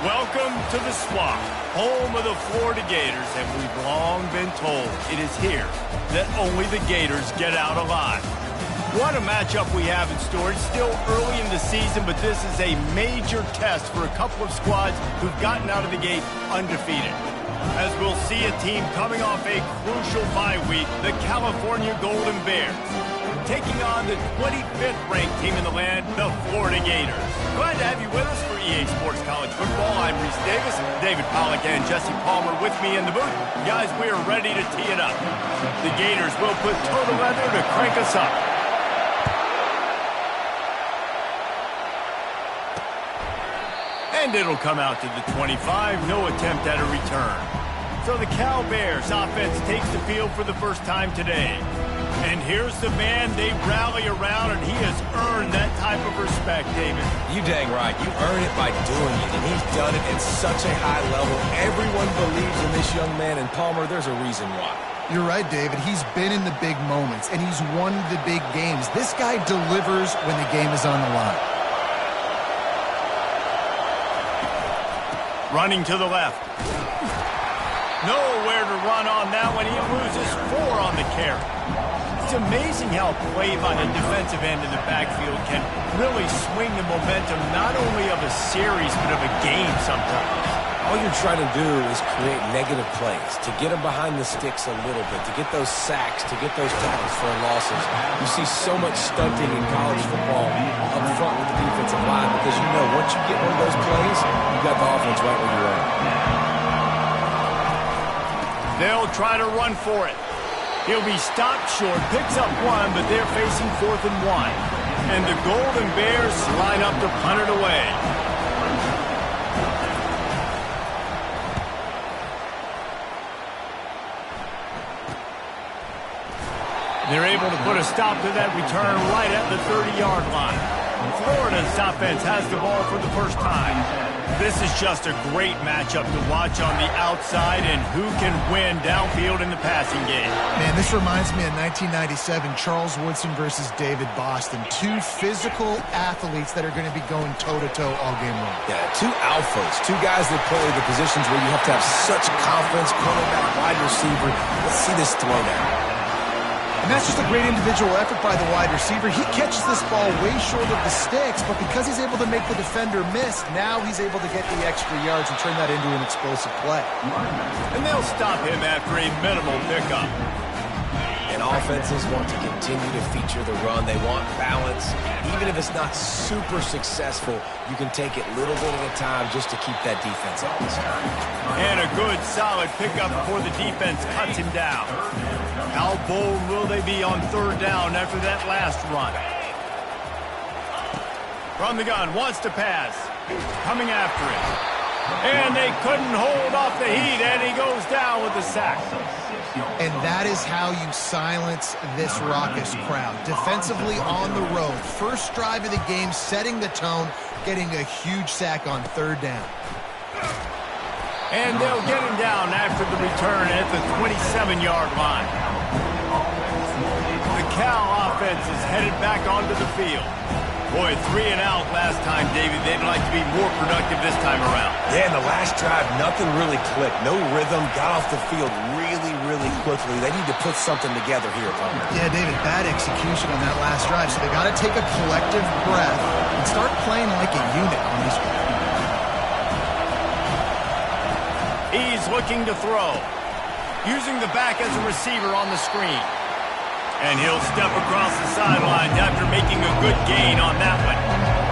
Welcome to the Swamp, home of the Florida Gators, and we've long been told it is here that only the Gators get out alive. What a matchup we have in store. It's still early in the season, but this is a major test for a couple of squads who've gotten out of the gate undefeated. As we'll see a team coming off a crucial bye week, the California Golden Bears, taking on the 25th ranked team in the land, the Florida Gators. Glad to have you with us for EA Sports College Football. I'm Reese Davis, David Pollack and Jesse Palmer with me in the booth. Guys, we are ready to tee it up. The Gators will put toe to leather to crank us up. And it'll come out to the 25, no attempt at a return. So the Cal Bears offense takes the field for the first time today. And here's the man they rally around, and he has earned that type of respect, David. You dang right. You earn it by doing it, and he's done it at such a high level. Everyone believes in this young man, and Palmer, there's a reason why. You're right, David. He's been in the big moments, and he's won the big games. This guy delivers when the game is on the line. Running to the left. Nowhere to run on that one. He loses 4 on the carry. It's amazing how play by the defensive end in the backfield can really swing the momentum not only of a series but of a game sometimes. All you're trying to do is create negative plays, to get them behind the sticks a little bit, to get those sacks, to get those tackles for losses. You see so much stunting in college football up front with the defensive line because you know once you get one of those plays, you've got the offense right where you are. They'll try to run for it. He'll be stopped short, picks up 1, but they're facing 4th and 1. And the Golden Bears line up to punt it away. They're able to put a stop to that return right at the 30-yard line. Florida's offense has the ball for the first time. This is just a great matchup to watch on the outside, and who can win downfield in the passing game. Man, this reminds me of 1997, Charles Woodson versus David Boston. 2 physical athletes that are going to be going toe-to-toe all game long. Yeah, 2 alphas, 2 guys that play the positions where you have to have such confidence, quarterback, wide receiver. Let's see this throw now. And that's just a great individual effort by the wide receiver. He catches this ball way short of the sticks, but because he's able to make the defender miss, now he's able to get the extra yards and turn that into an explosive play. And they'll stop him after a minimal pickup. And offenses want to continue to feature the run. They want balance. Even if it's not super successful, you can take it little bit at a time just to keep that defense honest. And a good, solid pickup before the defense cuts him down. How bold will they be on 3rd down after that last run? From the gun, wants to pass. Coming after it. And they couldn't hold off the heat, and he goes down with the sack. And that is how you silence this raucous crowd. Defensively on the road. First drive of the game, setting the tone, getting a huge sack on 3rd down. And they'll get him down after the return at the 27-yard line. The Cal offense is headed back onto the field. Boy, 3 and out last time, David. They'd like to be more productive this time around. Yeah, in the last drive, nothing really clicked. No rhythm, got off the field really really quickly. They need to put something together here, opponent. Yeah, David, bad execution on that last drive. So they got to take a collective breath and start playing like a unit on this one. He's looking to throw. Using the back as a receiver on the screen. And he'll step across the sidelines after making a good gain on that one.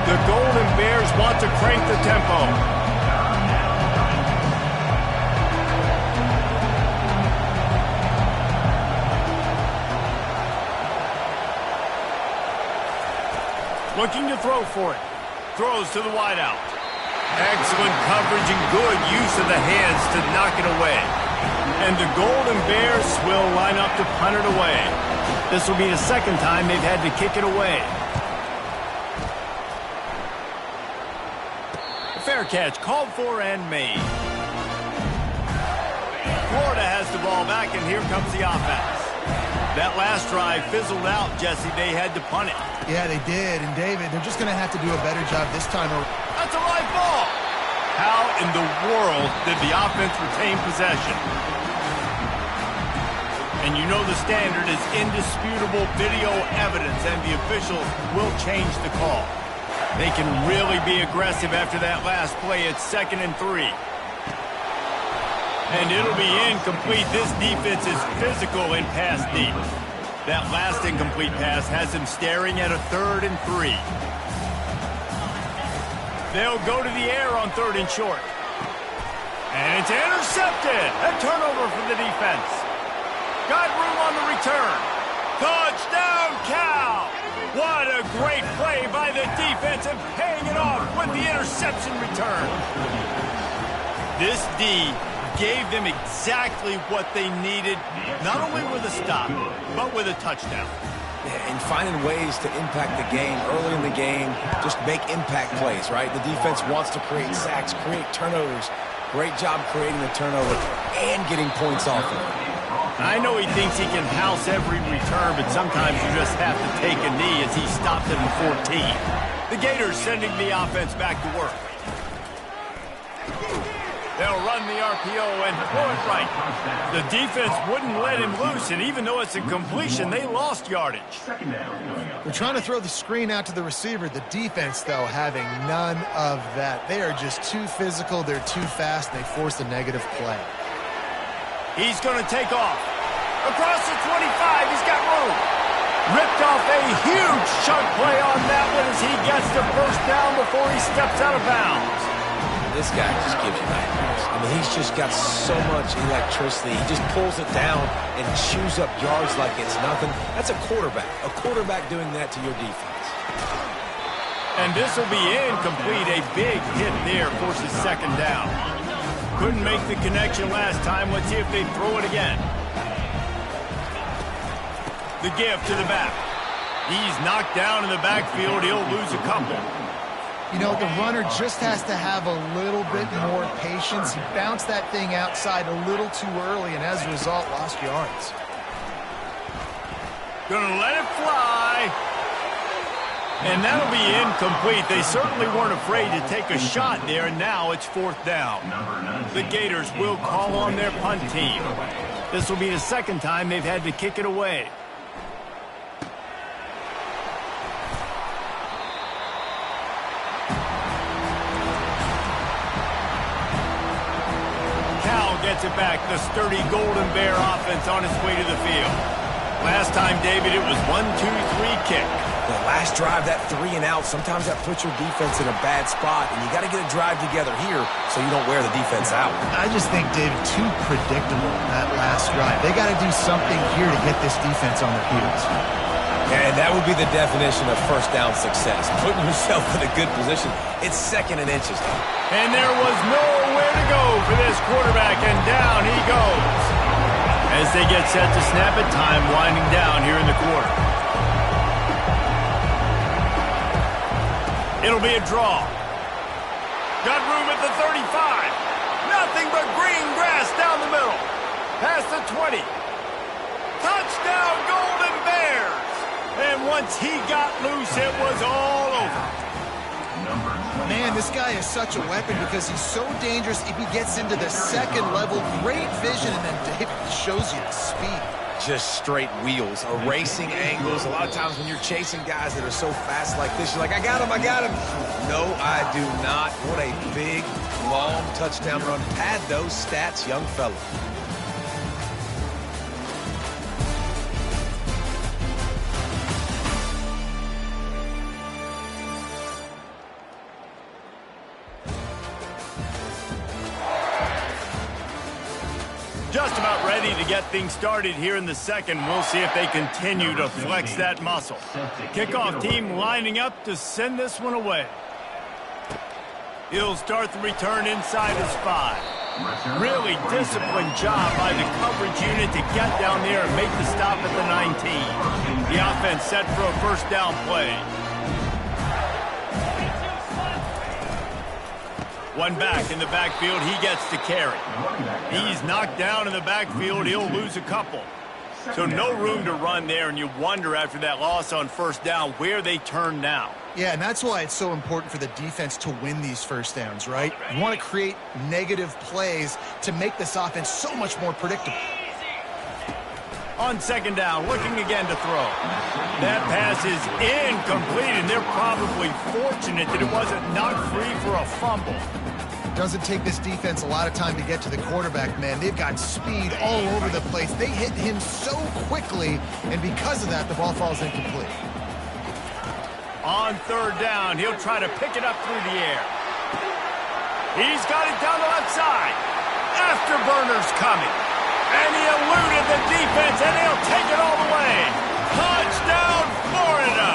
The Golden Bears want to crank the tempo. Looking to throw for it. Throws to the wideout. Excellent coverage and good use of the hands to knock it away. And the Golden Bears will line up to punt it away. This will be the second time they've had to kick it away. Fair catch called for and made. Florida has the ball back, and here comes the offense. That last drive fizzled out, Jesse. They had to punt it. Yeah, they did. And, David, they're just going to have to do a better job this time. That's a live ball. How in the world did the offense retain possession? And you know the standard is indisputable video evidence, and the officials will change the call. They can really be aggressive after that last play. It's 2nd and 3. And it'll be incomplete. This defense is physical and pass deep. That last incomplete pass has him staring at a 3rd and 3. They'll go to the air on 3rd and short. And it's intercepted. A turnover for the defense. Got room on the return. Touchdown, Cal! What a great play by the defense and paying it off with the interception return. This D gave them exactly what they needed, not only with a stop, but with a touchdown. And finding ways to impact the game early in the game, just make impact plays, right? The defense wants to create sacks, create turnovers. Great job creating the turnover and getting points off of it. I know he thinks he can house every return, but sometimes you just have to take a knee as he stopped at the 14. The Gators sending the offense back to work. They'll run the RPO and throw it right. The defense wouldn't let him loose, and even though it's a completion, they lost yardage. They're trying to throw the screen out to the receiver. The defense, though, having none of that. They are just too physical. They're too fast. And they force a negative play. He's going to take off. Across the 25, he's got room. Ripped off a huge chunk play on that one as he gets the first down before he steps out of bounds. This guy just gives you nightmares. I mean, he's just got so much electricity. He just pulls it down and chews up yards like it's nothing. That's a quarterback. A quarterback doing that to your defense. And this will be incomplete. A big hit there forces 2nd down. Couldn't make the connection last time. Let's see if they throw it again. The give to the back. He's knocked down in the backfield. He'll lose a couple. You know, the runner just has to have a little bit more patience. He bounced that thing outside a little too early, and as a result, lost yards. Gonna let it fly. And that'll be incomplete. They certainly weren't afraid to take a shot there, and now it's 4th down. The Gators will call on their punt team. This will be the 2nd time they've had to kick it away. Gets it back. The sturdy Golden Bear offense on its way to the field. Last time, David, it was 1-2-3 kick. The last drive, that 3 and out, sometimes that puts your defense in a bad spot, and you got to get a drive together here so you don't wear the defense out. I just think, David, too predictable that last drive. They got to do something here to get this defense on their heels. And that would be the definition of 1st down success. Putting yourself in a good position. It's 2nd and inches. And there was nowhere to go for this quarterback, and down he goes. As they get set to snap it, time winding down here in the quarter. It'll be a draw. Got room at the 35. Nothing but green grass down the middle. Past the 20. Touchdown, Golden Bears. And once he got loose, it was all over. Man, this guy is such a weapon because he's so dangerous if he gets into the second level. Great vision, and then David shows you the speed. Just straight wheels, erasing angles. A lot of times when you're chasing guys that are so fast like this, you're like, I got him, I got him. No, I do not. What a big, long touchdown run. Pad those stats, young fella. Just about ready to get things started here in the second. We'll see if they continue to flex that muscle. Kickoff team lining up to send this one away. He'll start the return inside his 5. Really disciplined job by the coverage unit to get down there and make the stop at the 19. The offense set for a first down play. One back in the backfield, he gets to carry. He's knocked down in the backfield, he'll lose a couple. So no room to run there, and you wonder after that loss on first down where they turn now. Yeah, and that's why it's so important for the defense to win these first downs, right? You want to create negative plays to make this offense so much more predictable. On second down, looking again to throw. That pass is incomplete, and they're probably fortunate that it wasn't knocked free for a fumble. Doesn't take this defense a lot of time to get to the quarterback, man. They've got speed all over the place. They hit him so quickly, and because of that, the ball falls incomplete. On third down, he'll try to pick it up through the air. He's got it down the left side. Afterburner's coming. And he eluded the defense, and he'll take it all the way. Touchdown, Florida!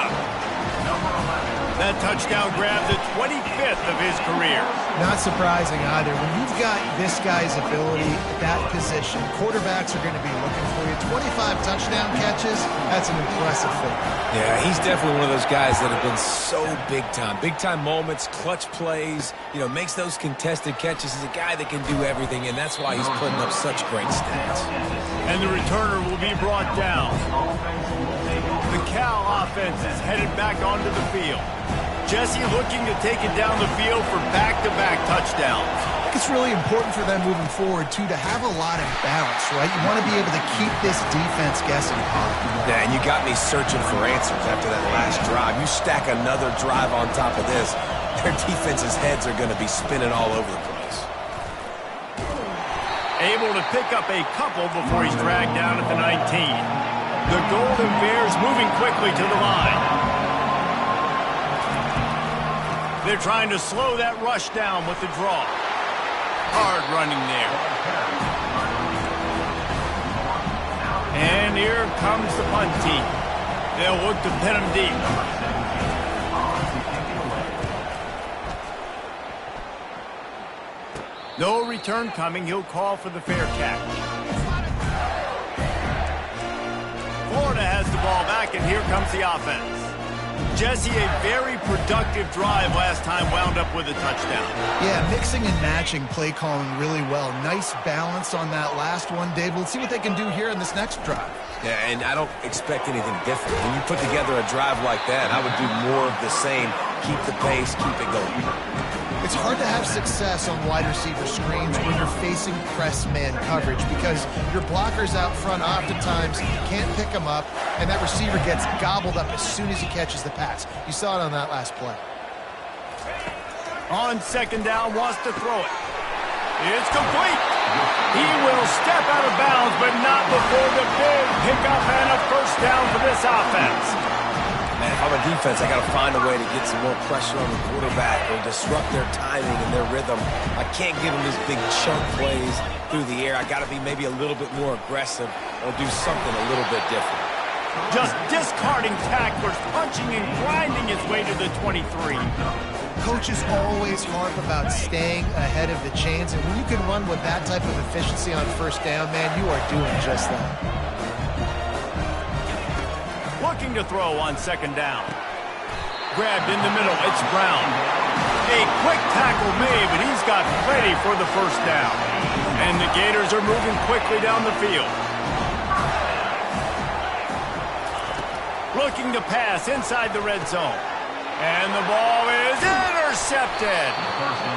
That touchdown grabbed the 25th of his career. Not surprising either. When you've got this guy's ability at that position, quarterbacks are going to be looking for you. 25 touchdown catches, that's an impressive thing. Yeah, he's definitely one of those guys that have been so big time. Big time moments, clutch plays, makes those contested catches. He's a guy that can do everything, and that's why he's putting up such great stats. And the returner will be brought down. The Cal offense is headed back onto the field. Jesse looking to take it down the field for back-to-back touchdowns. I think it's really important for them moving forward, too, to have a lot of balance, right? You want to be able to keep this defense guessing. Yeah, and you got me searching for answers after that last drive. You stack another drive on top of this, their defense's heads are going to be spinning all over the place. Able to pick up a couple before he's dragged down at the 19. The Golden Bears moving quickly to the line. They're trying to slow that rush down with the draw. Hard running there. And here comes the punt team. They'll look to pin him deep. No return coming. He'll call for the fair catch. Florida has the ball back, and here comes the offense. Jesse, a very productive drive last time, wound up with a touchdown. Yeah, mixing and matching play calling really well. Nice balance on that last one, Dave. We'll see what they can do here in this next drive. Yeah, and I don't expect anything different. When you put together a drive like that, I would do more of the same. Keep the pace, keep it going. It's hard to have success on wide receiver screens when you're facing press man coverage because your blockers out front oftentimes can't pick them up, and that receiver gets gobbled up as soon as he catches the pass. You saw it on that last play. On second down, wants to throw it. It's complete. He will step out of bounds, but not before the big pickup and a first down for this offense. Man, if I'm a defense, I got to find a way to get some more pressure on the quarterback or disrupt their timing and their rhythm. I can't give them these big chunk plays through the air. I got to be maybe a little bit more aggressive or do something a little bit different. Just discarding tacklers, punching and grinding his way to the 23. Coaches always harp about staying ahead of the chains, and when you can run with that type of efficiency on first down, man, you are doing just that. Looking to throw on second down. Grabbed in the middle, it's Brown. A quick tackle made, but he's got plenty for the first down. And the Gators are moving quickly down the field. Looking to pass inside the red zone. And the ball is intercepted. Intercepted.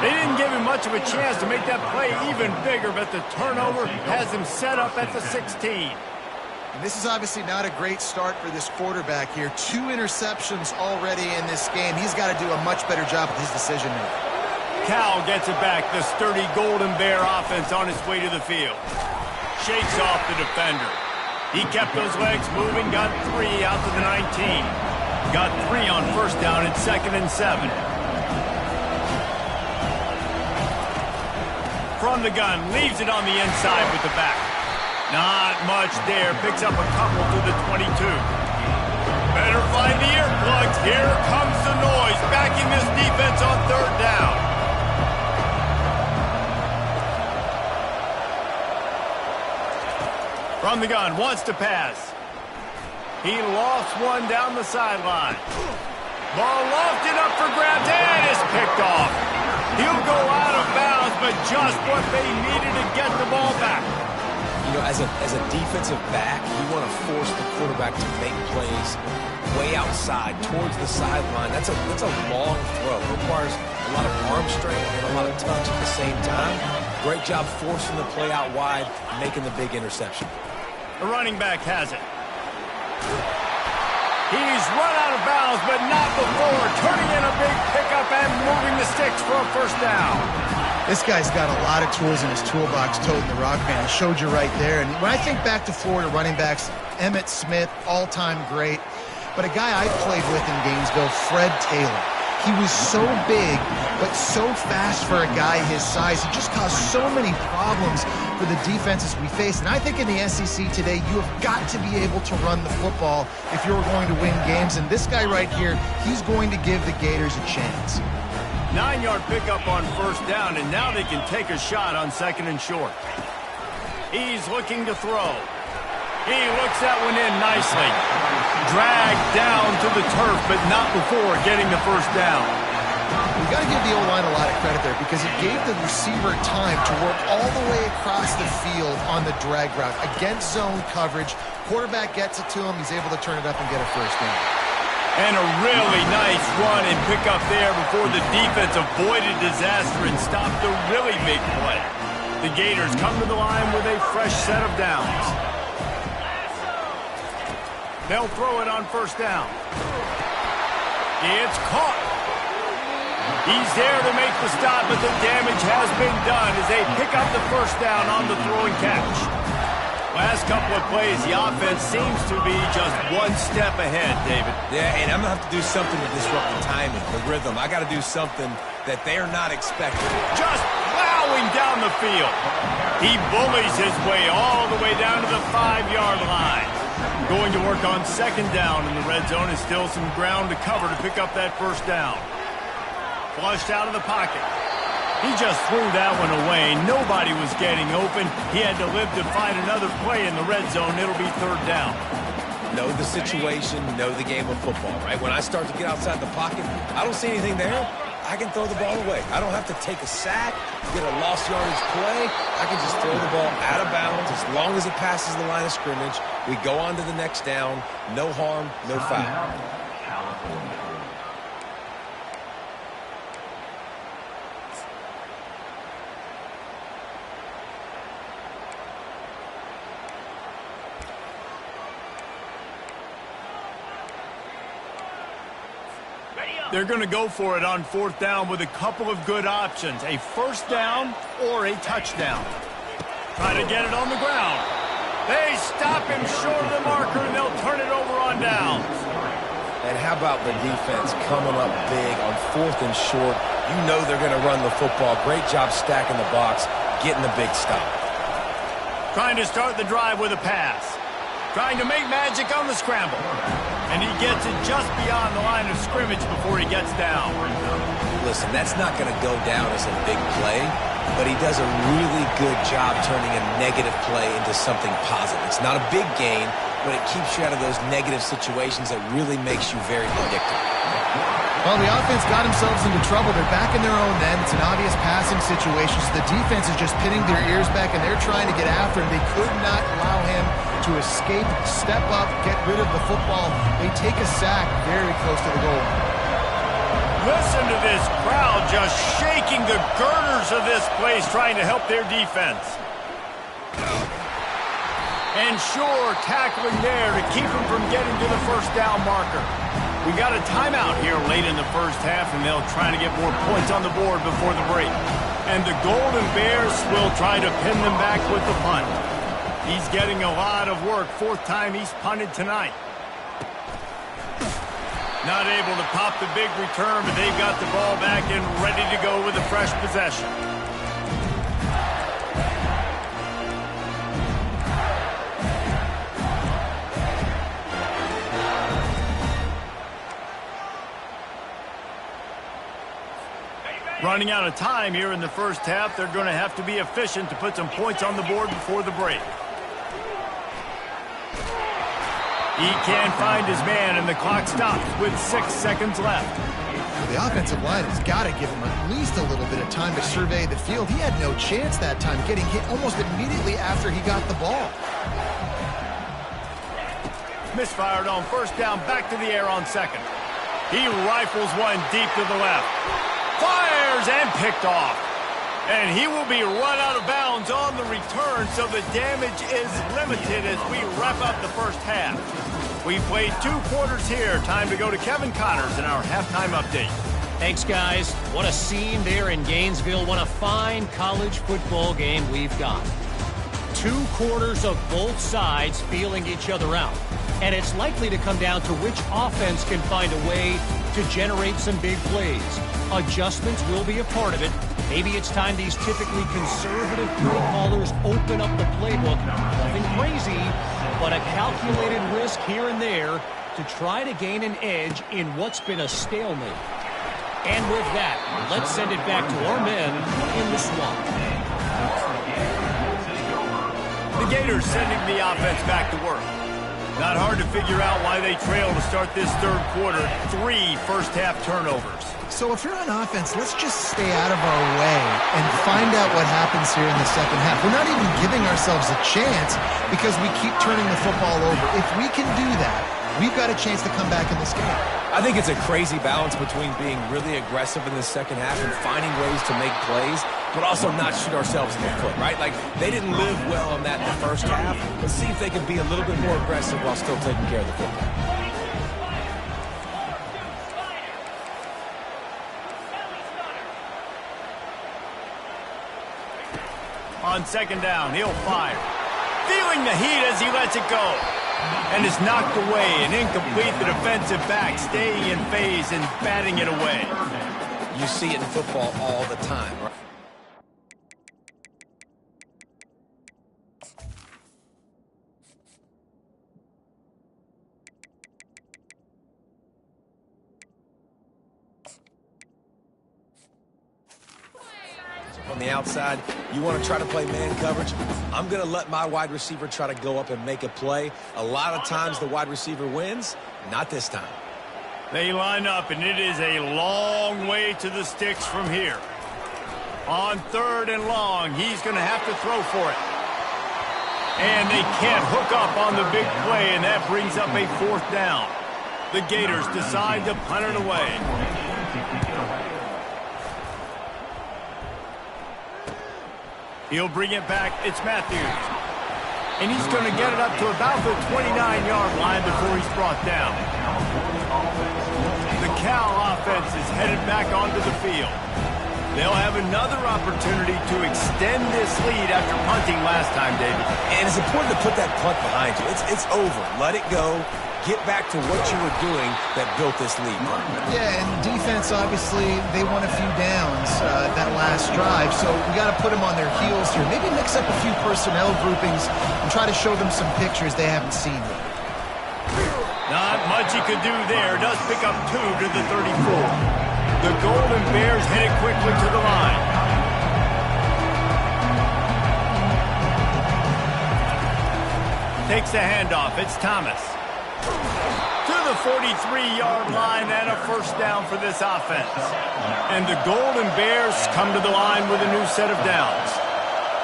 They didn't give him much of a chance to make that play even bigger, but the turnover has him set up at the 16. And this is obviously not a great start for this quarterback here. 2 interceptions already in this game. He's got to do a much better job with his decision-making. Cal gets it back. The sturdy Golden Bear offense on its way to the field. Shakes off the defender. He kept those legs moving, got 3 out to the 19. Got 3 on first down at 2nd and 7. From the gun, leaves it on the inside with the back. Not much there, picks up a couple to the 22. Better find the earplugs. Here comes the noise, backing this defense on 3rd down. From the gun, wants to pass. He lost one down the sideline. Ball lofted up for grabs and is picked off. He'll go out of bounds, but just what they needed to get the ball back. You know, as a defensive back, you want to force the quarterback to make plays way outside, towards the sideline. That's a long throw. It requires a lot of arm strength and a lot of touch at the same time. Great job forcing the play out wide, making the big interception. The running back has it. He's run out of bounds, but not before. Turning in a big pickup and moving the sticks for a first down. This guy's got a lot of tools in his toolbox, toting the rock, man. I showed you right there. And when I think back to Florida running backs, Emmitt Smith, all-time great. But a guy I played with in Gainesville, Fred Taylor. He was so big, but so fast for a guy his size. He just caused so many problems for the defenses we face. And I think in the SEC today, you have got to be able to run the football if you're going to win games. And this guy right here, he's going to give the Gators a chance. 9-yard pickup on first down, and now they can take a shot on 2nd and short. He's looking to throw. He looks that one in nicely. Dragged down to the turf, but not before getting the first down. We've got to give the O-line a lot of credit there because it gave the receiver time to work all the way across the field on the drag route. Against zone coverage, quarterback gets it to him. He's able to turn it up and get a first down. And a really nice run and pick up there before the defense avoided disaster and stopped the really big play. The Gators come to the line with a fresh set of downs. They'll throw it on first down. It's caught. He's there to make the stop, but the damage has been done as they pick up the first down on the throw and catch. Last couple of plays, the offense seems to be just one step ahead, David. Yeah, and I'm going to have to do something to disrupt the timing, the rhythm. I got to do something that they're not expecting. Just plowing down the field. He bullies his way all the way down to the 5-yard line. Going to work on 2nd down in the red zone and still some ground to cover to pick up that first down. Flushed out of the pocket. He just threw that one away. Nobody was getting open. He had to live to find another play in the red zone. It'll be 3rd down. Know the situation, know the game of football, right? When I start to get outside the pocket, I don't see anything there. I can throw the ball away. I don't have to take a sack, get a lost yardage play. I can just throw the ball out of bounds as long as it passes the line of scrimmage. We go on to the next down. No harm, no foul. They're going to go for it on 4th down with a couple of good options. A first down or a touchdown. Try to get it on the ground. They stop him short of the marker, and they'll turn it over on downs. And how about the defense coming up big on 4th and short? You know they're going to run the football. Great job stacking the box, getting the big stop. Trying to start the drive with a pass. Trying to make magic on the scramble. And he gets it just beyond the line of scrimmage before he gets down. Listen, that's not going to go down as a big play, but he does a really good job turning a negative play into something positive. It's not a big gain, but it keeps you out of those negative situations that really makes you very predictable. Well, the offense got themselves into trouble. They're back in their own end. It's an obvious passing situation. So the defense is just pinning their ears back, and they're trying to get after him. They could not allow him to escape, step up, get rid of the football. They take a sack very close to the goal line. Listen to this crowd just shaking the girders of this place, trying to help their defense. And sure, tackling there to keep him from getting to the first down marker. We got a timeout here late in the first half, and they'll try to get more points on the board before the break. And the Golden Bears will try to pin them back with the punt. He's getting a lot of work. Fourth time he's punted tonight. Not able to pop the big return, but they've got the ball back and ready to go with a fresh possession. Running out of time here in the first half. They're going to have to be efficient to put some points on the board before the break. He can't find his man, and the clock stops with 6 seconds left. The offensive line has got to give him at least a little bit of time to survey the field. He had no chance that time, getting hit almost immediately after he got the ball. Misfired on first down, back to the air on second. He rifles one deep to the left. Fires and picked off. And he will be run out of bounds on the return, so the damage is limited as we wrap up the first half. We played 2 quarters here. Time to go to Kevin Connors in our halftime update. Thanks, guys. What a scene there in Gainesville. What a fine college football game we've got. 2 quarters of both sides feeling each other out. And it's likely to come down to which offense can find a way to generate some big plays. Adjustments will be a part of it. Maybe it's time these typically conservative play callers open up the playbook. Nothing crazy, but a calculated risk here and there to try to gain an edge in what's been a stalemate. And with that, let's send it back to our men in the swamp. The Gators sending the offense back to work. Not hard to figure out why they trail to start this third quarter. 3 first-half turnovers. So if you're on offense, let's just stay out of our way and find out what happens here in the second half. We're not even giving ourselves a chance because we keep turning the football over. If we can do that, we've got a chance to come back in this game. I think it's a crazy balance between being really aggressive in the second half and finding ways to make plays, but also not shoot ourselves in the foot, right? Like, they didn't live well on that in the first half. Let's see if they can be a little bit more aggressive while still taking care of the football. On second down, he'll fire. Feeling the heat as he lets it go. And is knocked away and incomplete. The defensive back staying in phase and batting it away. You see it in football all the time, right? On the outside, you want to try to play man coverage. I'm going to let my wide receiver try to go up and make a play. A lot of times the wide receiver wins. Not this time. They line up, and it is a long way to the sticks from here. On third and long, he's going to have to throw for it. And they can't hook up on the big play, and that brings up a 4th down. The Gators decide to punt it away. He'll bring it back. It's Matthews. And he's going to get it up to about the 29-yard line before he's brought down. The Cal offense is headed back onto the field. They'll have another opportunity to extend this lead after punting last time, David. And it's important to put that punt behind you. It's over. Let it go. Get back to what you were doing that built this lead. Yeah, and defense, obviously, they won a few downs that last drive, so we got to put them on their heels here. Maybe mix up a few personnel groupings and try to show them some pictures they haven't seen yet. Not much he could do there. Does pick up 2 to the 34. The Golden Bears headed quickly to the line. Takes the handoff. It's Thomas. To the 43-yard line and a first down for this offense. And the Golden Bears come to the line with a new set of downs.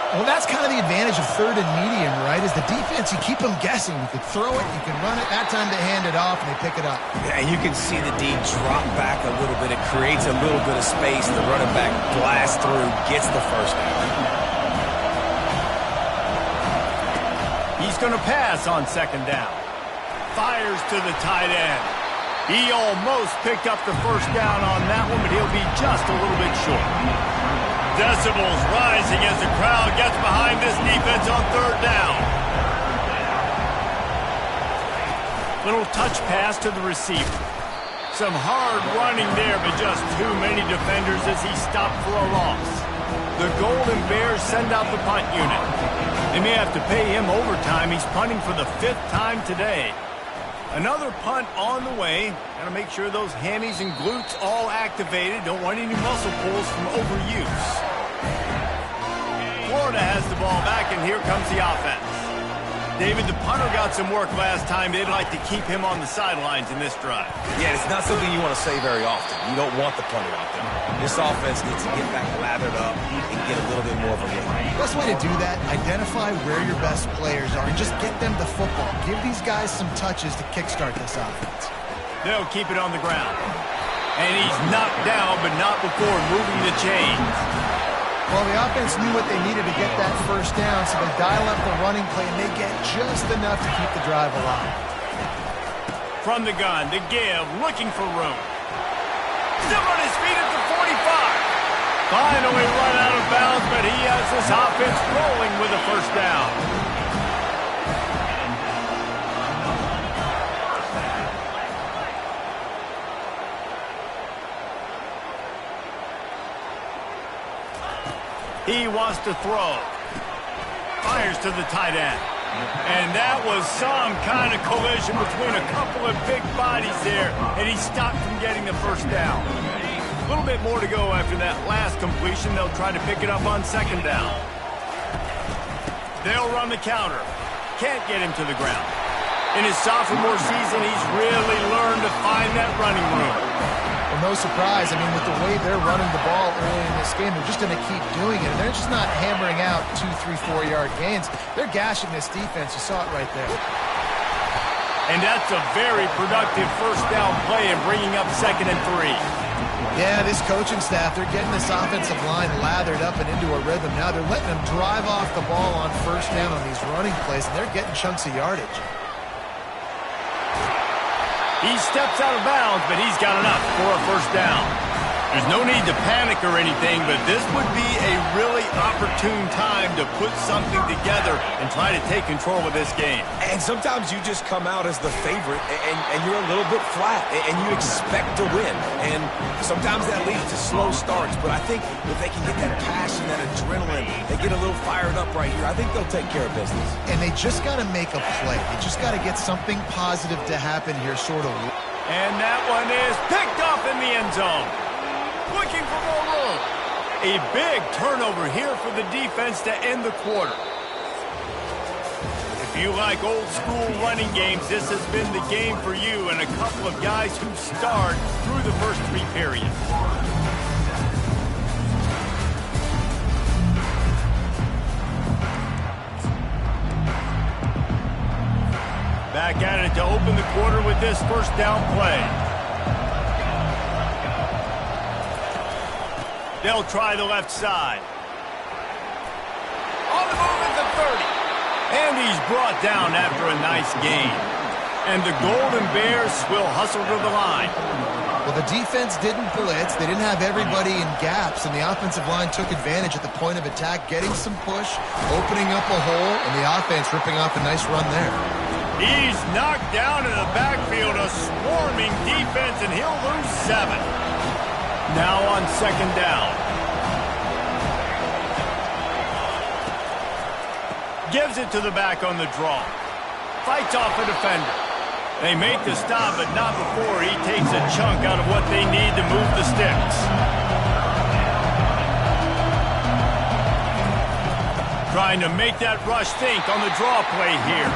Well, that's kind of the advantage of third and medium, right? Is the defense, you keep them guessing. You can throw it, you can run it. That time they hand it off, and they pick it up. Yeah, and you can see the D drop back a little bit. It creates a little bit of space. The running back blasts through, gets the first down. He's going to pass on second down. Fires to the tight end. He almost picked up the first down on that one, but he'll be just a little bit short. Decibels rising as the crowd gets behind this defense on third down. Little touch pass to the receiver. Some hard running there, but just too many defenders as he stopped for a loss. The Golden Bears send out the punt unit. They may have to pay him overtime. He's punting for the 5th time today. Another punt on the way. Got to make sure those hammies and glutes all activated. Don't want any muscle pulls from overuse. Florida has the ball back, and here comes the offense. David, the punter got some work last time. They'd like to keep him on the sidelines in this drive. Yeah, it's not something you want to say very often. You don't want the punter out there. This offense needs to get back lathered up and get a little bit more of a game. Best way to do that, identify where your best players are and just get them the football. Give these guys some touches to kickstart this offense. They'll keep it on the ground. And he's knocked down, but not before moving the chains. Well, the offense knew what they needed to get that first down, so they dial up the running play, and they get just enough to keep the drive alive. From the gun, to give, looking for room. Still on his feet at the 45. Finally run out of bounds, but he has this offense rolling with a first down. He wants to throw. Fires to the tight end. And that was some kind of collision between a couple of big bodies there, and he stopped from getting the first down. A little bit more to go after that last completion. They'll try to pick it up on second down. They'll run the counter. Can't get him to the ground. In his sophomore season, he's really learned to find that running room. Well, no surprise. I mean, with the way they're running the ball early in this game, they're just going to keep doing it. And they're just not hammering out 2, 3, 4-yard gains. They're gashing this defense. You saw it right there. And that's a very productive first down play and bringing up 2nd and 3. Yeah, this coaching staff, they're getting this offensive line lathered up and into a rhythm. Now they're letting them drive off the ball on first down on these running plays, and they're getting chunks of yardage. He steps out of bounds, but he's got enough for a first down. There's no need to panic or anything, but this would be a really opportune time to put something together and try to take control of this game. And sometimes you just come out as the favorite, and you're a little bit flat, and you expect to win. And sometimes that leads to slow starts, but I think if they can get that passion, that adrenaline, they get a little fired up right here, I think they'll take care of business. And they just got to make a play. They just got to get something positive to happen here, sort of. And that one is picked off in the end zone. Looking for more room. A big turnover here for the defense to end the quarter. If you like old school running games, this has been the game for you and a couple of guys who starred through the first 3 periods. Back at it to open the quarter with this first down play. They'll try the left side. On the move at the 30. And he's brought down after a nice gain. And the Golden Bears will hustle to the line. Well, the defense didn't blitz. They didn't have everybody in gaps, and the offensive line took advantage at the point of attack, getting some push, opening up a hole, and the offense ripping off a nice run there. He's knocked down in the backfield, a swarming defense, and he'll lose 7. Now on second down. Gives it to the back on the draw. Fights off a defender. They make the stop, but not before he takes a chunk out of what they need to move the sticks. Trying to make that rush think on the draw play here.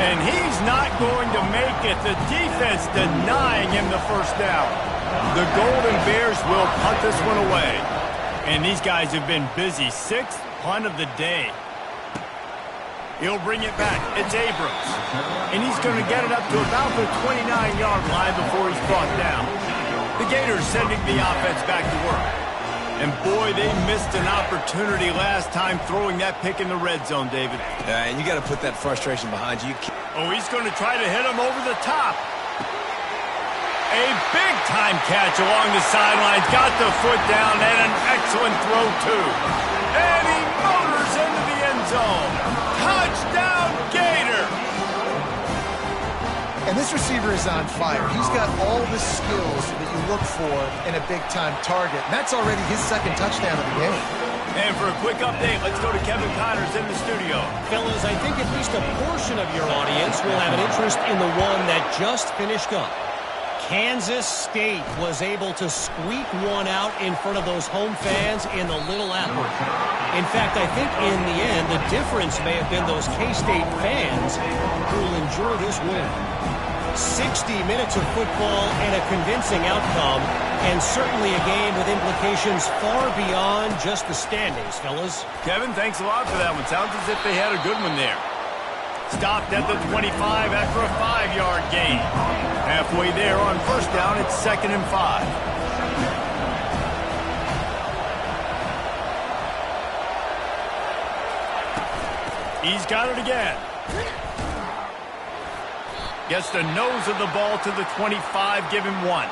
And he's not going to make it. The defense denying him the first down. The Golden Bears will punt this one away. And these guys have been busy. 6th punt of the day. He'll bring it back. It's Abrams. And he's going to get it up to about the 29-yard line before he's brought down. The Gators sending the offense back to work. And boy, they missed an opportunity last time throwing that pick in the red zone, David. And you got to put that frustration behind you. Oh, he's going to try to hit him over the top. A big-time catch along the sidelines. Got the foot down and an excellent throw, too. And he motors into the end zone. Touchdown, Gator! And this receiver is on fire. He's got all the skills that you look for in a big-time target. And that's already his second touchdown of the game. And for a quick update, let's go to Kevin Connors in the studio. Fellas, I think at least a portion of your audience will have an interest in the one that just finished up. Kansas State was able to squeak one out in front of those home fans in the Little Apple. In fact, I think in the end, the difference may have been those K-State fans who will enjoy this win. 60 minutes of football and a convincing outcome, and certainly a game with implications far beyond just the standings, fellas. Kevin, thanks a lot for that one. Sounds as if they had a good one there. Stopped at the 25 after a 5-yard gain. Halfway there on first down, it's 2nd and 5. He's got it again. Gets the nose of the ball to the 25, give him 1.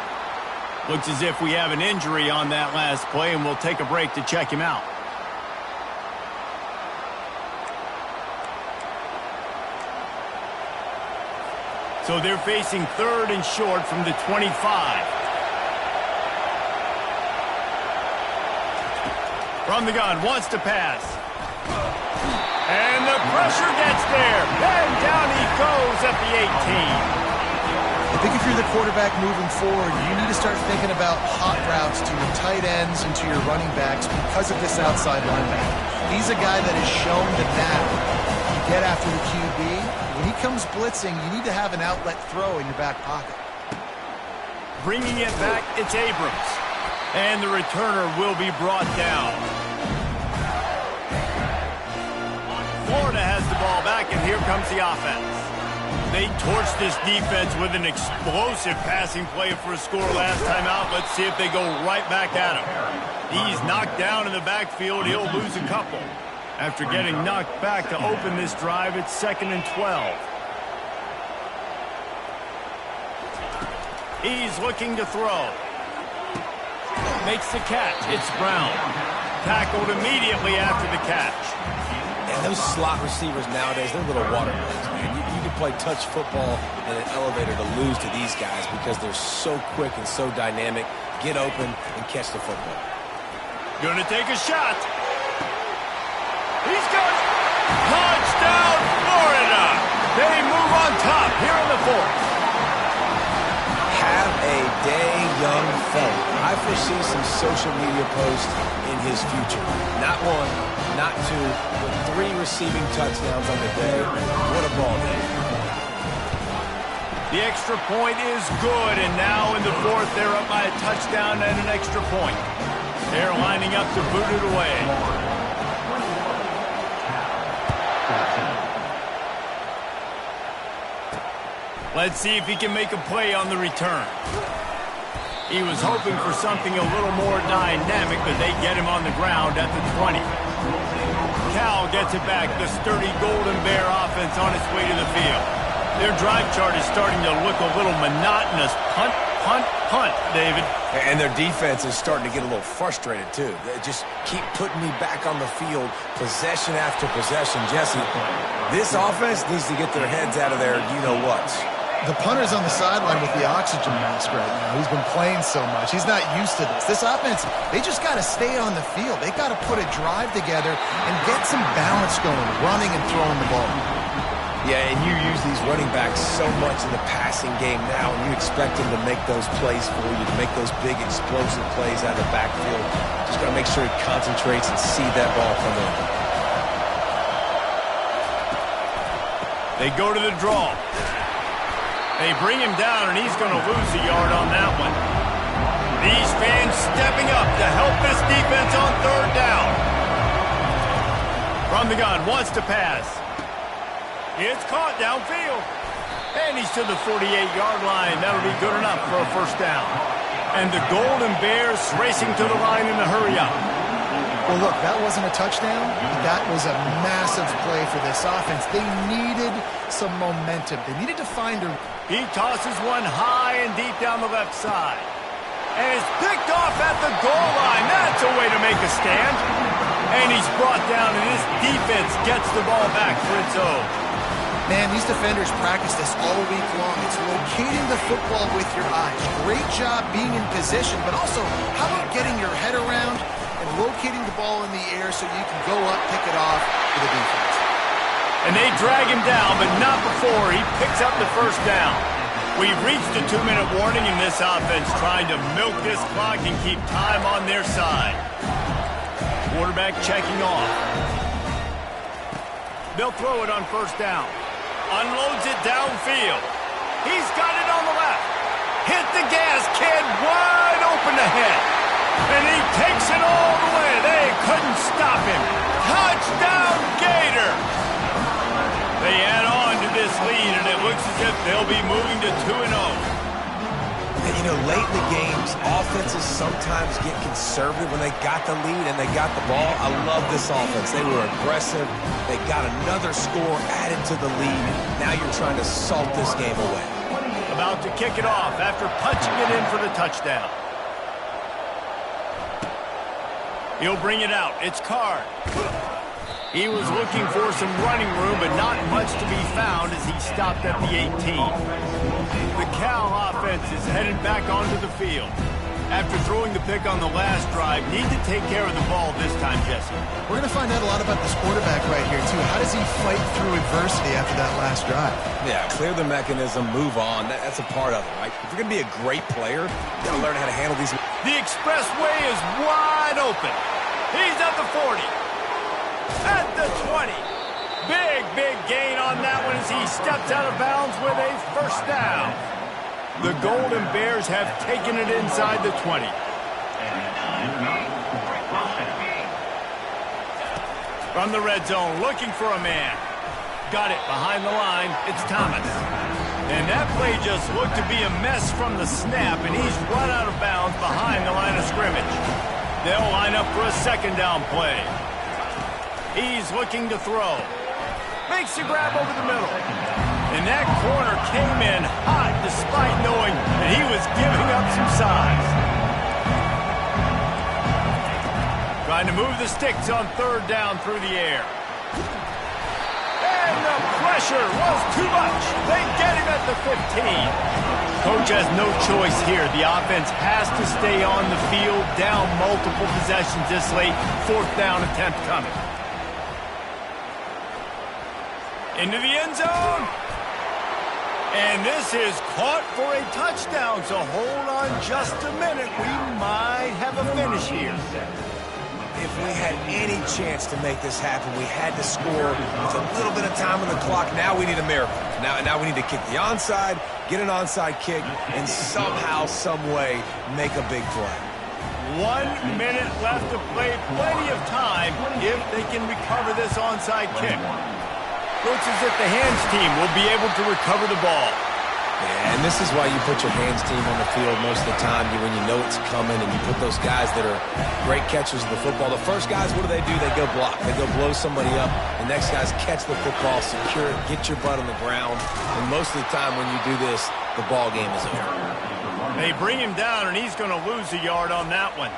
Looks as if we have an injury on that last play, and we'll take a break to check him out. So they're facing 3rd and short from the 25. From the gun, wants to pass. And the pressure gets there. And down he goes at the 18. I think if you're the quarterback moving forward, you need to start thinking about hot routes to your tight ends and to your running backs because of this outside linebacker. He's a guy that has shown that now you get after the QB. When he comes blitzing, you need to have an outlet throw in your back pocket. Bringing it back, it's Abrams. And the returner will be brought down. Florida has the ball back, and here comes the offense. They torched this defense with an explosive passing play for a score last time out. Let's see if they go right back at him. He's knocked down in the backfield. He'll lose a couple. After getting knocked back to open this drive, it's 2nd and 12. He's looking to throw. Makes the catch. It's Brown. Tackled immediately after the catch. And those slot receivers nowadays, they're little watermelons, man. You can play touch football in an elevator to lose to these guys because they're so quick and so dynamic. Get open and catch the football. Gonna take a shot. He's got it. Touchdown, Florida. They move on top here in the 4th. Have a day, young fella. I foresee some social media posts in his future. Not 1, not 2, but 3 receiving touchdowns on the day. What a ball day. The extra point is good, and now in the 4th, they're up by a touchdown and an extra point. They're lining up to boot it away. Let's see if he can make a play on the return. He was hoping for something a little more dynamic, but they get him on the ground at the 20. Cal gets it back. The sturdy Golden Bear offense on its way to the field. Their drive chart is starting to look a little monotonous. Punt, punt, punt, David. And their defense is starting to get a little frustrated, too. They just keep putting me back on the field, possession after possession. Jesse, this offense needs to get their heads out of their you-know-whats. The punter's on the sideline with the oxygen mask right now. He's been playing so much. He's not used to this. This offense, they just got to stay on the field. They got to put a drive together and get some balance going, running and throwing the ball. Yeah, and you use these running backs so much in the passing game now, and you expect them to make those plays for you, to make those big explosive plays out of the backfield. Just got to make sure he concentrates and see that ball come in. They go to the draw. They bring him down, and he's going to lose a yard on that one. These fans stepping up to help this defense on 3rd down. From the gun, wants to pass. It's caught downfield. And he's to the 48-yard line. That'll be good enough for a first down. And the Golden Bears racing to the line in a hurry-up. Well, look, that wasn't a touchdown. That was a massive play for this offense. They needed some momentum. They needed to find a... He tosses one high and deep down the left side. And it's picked off at the goal line. That's a way to make a stand. And he's brought down, and his defense gets the ball back for its own. Man, these defenders practice this all week long. It's locating the football with your eyes. Great job being in position, but also, how about getting your head around and locating the ball in the air so you can go up, pick it off for the defense. And they drag him down, but not before he picks up the first down. We've reached a 2-minute warning in this offense, trying to milk this clock and keep time on their side. Quarterback checking off. They'll throw it on first down. Unloads it downfield. He's got it on the left. Hit the gas, kid, wide open ahead. And he takes it all the way. They couldn't stop him. Touchdown, Gator! They add on to this lead, and it looks as if they'll be moving to 2-0. And, you know, late in the games, offenses sometimes get conservative when they got the lead and they got the ball. I love this offense. They were aggressive. They got another score added to the lead. Now you're trying to salt this game away. About to kick it off after punching it in for the touchdown. He'll bring it out. It's Card. He was looking for some running room, but not much to be found as he stopped at the 18. The Cal offense is headed back onto the field. After throwing the pick on the last drive, need to take care of the ball this time, Jesse. We're going to find out a lot about this quarterback right here, too. How does he fight through adversity after that last drive? Yeah, clear the mechanism, move on. That's a part of it, right? If you're going to be a great player, you got to learn how to handle these. The expressway is wide open. He's at the 40. At the 20. Big gain on that one as he steps out of bounds with a first down. The Golden Bears have taken it inside the 20. From the red zone, looking for a man. Got it behind the line. It's Thomas. And that play just looked to be a mess from the snap, and he's run out of bounds behind the line of scrimmage. They'll line up for a second down play. He's looking to throw. Makes the grab over the middle. And that corner came in hot despite knowing that he was giving up some size. Trying to move the sticks on third down through the air. And the pressure was too much. They get him at the 15. Coach has no choice here. The offense has to stay on the field, down multiple possessions this late. Fourth down attempt coming. Into the end zone. And this is caught for a touchdown, so hold on just a minute. We might have a finish here. If we had any chance to make this happen, we had to score with a little bit of time on the clock. Now we need a miracle. Now we need to kick the onside, get an onside kick, and somehow, some way, make a big play. 1 minute left to play. Plenty of time if they can recover this onside kick. Looks as if the hands team will be able to recover the ball. Yeah, and this is why you put your hands team on the field most of the time when you know it's coming, and you put those guys that are great catchers of the football. The first guys, what do? They go block. They go blow somebody up. The next guys catch the football, secure it, get your butt on the ground. And most of the time when you do this, the ball game is over. They bring him down, and he's going to lose a yard on that one.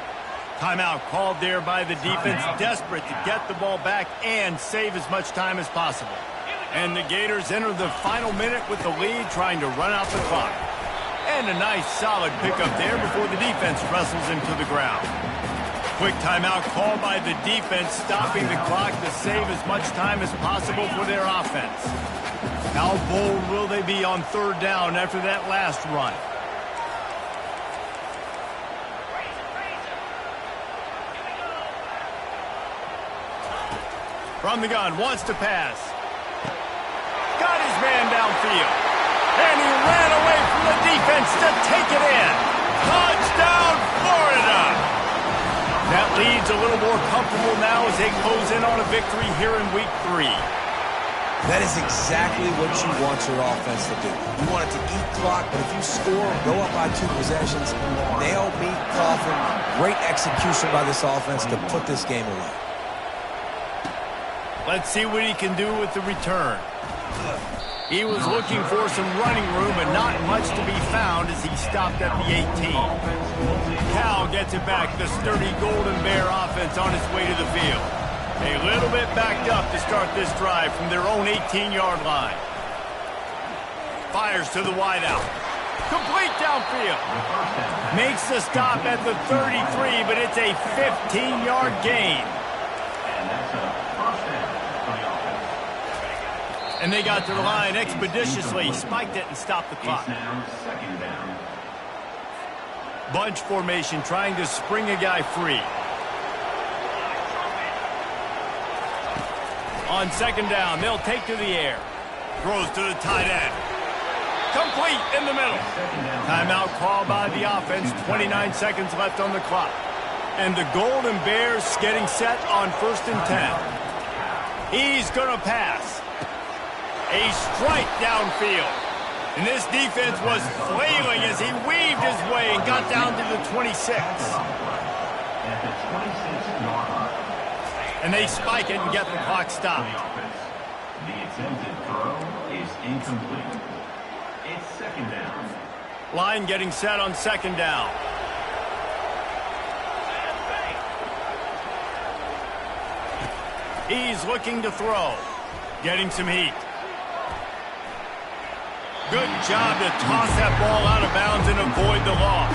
Timeout called there by the defense, desperate to get the ball back and save as much time as possible. And the Gators enter the final minute with the lead, trying to run out the clock. And a nice, solid pickup there before the defense wrestles him to the ground. Quick timeout called by the defense, stopping the clock to save as much time as possible for their offense. How bold will they be on third down after that last run? From the gun, wants to pass. Got his man downfield. And he ran away from the defense to take it in. Touchdown, Florida! That lead's a little more comfortable now as they close in on a victory here in Week 3. That is exactly what you want your offense to do. You want it to eat clock, but if you score, go up by 2 possessions, nail, beat, coffin. Great execution by this offense to put this game away. Let's see what he can do with the return. He was looking for some running room, but not much to be found as he stopped at the 18. Cal gets it back. The sturdy Golden Bear offense on its way to the field. A little bit backed up to start this drive from their own 18-yard line. Fires to the wideout. Complete downfield. Makes the stop at the 33, but it's a 15-yard gain. And they got to the line expeditiously, spiked it and stopped the clock. Bunch formation trying to spring a guy free. On second down, they'll take to the air. Throws to the tight end. Complete in the middle. Timeout called by the offense. 29 seconds left on the clock. And the Golden Bears getting set on 1st and 10. He's going to pass. A strike downfield. And this defense was flailing as he weaved his way and got down to the 26. And they spike it and get the clock stopped. The attempted throw is incomplete. It's second down. Line getting set on second down. He's looking to throw. Getting some heat. Good job to toss that ball out of bounds and avoid the loss.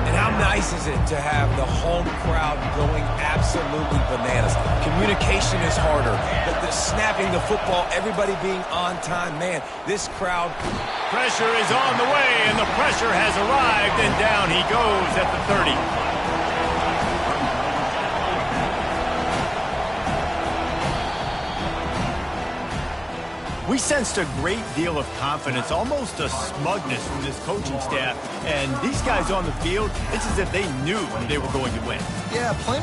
And how nice is it to have the home crowd going absolutely bananas? Communication is harder. The snapping the football, everybody being on time. Man, this crowd... Pressure is on the way, and the pressure has arrived, and down he goes at the 30. We sensed a great deal of confidence, almost a smugness from this coaching staff. And these guys on the field, it's as if they knew they were going to win. Yeah, playing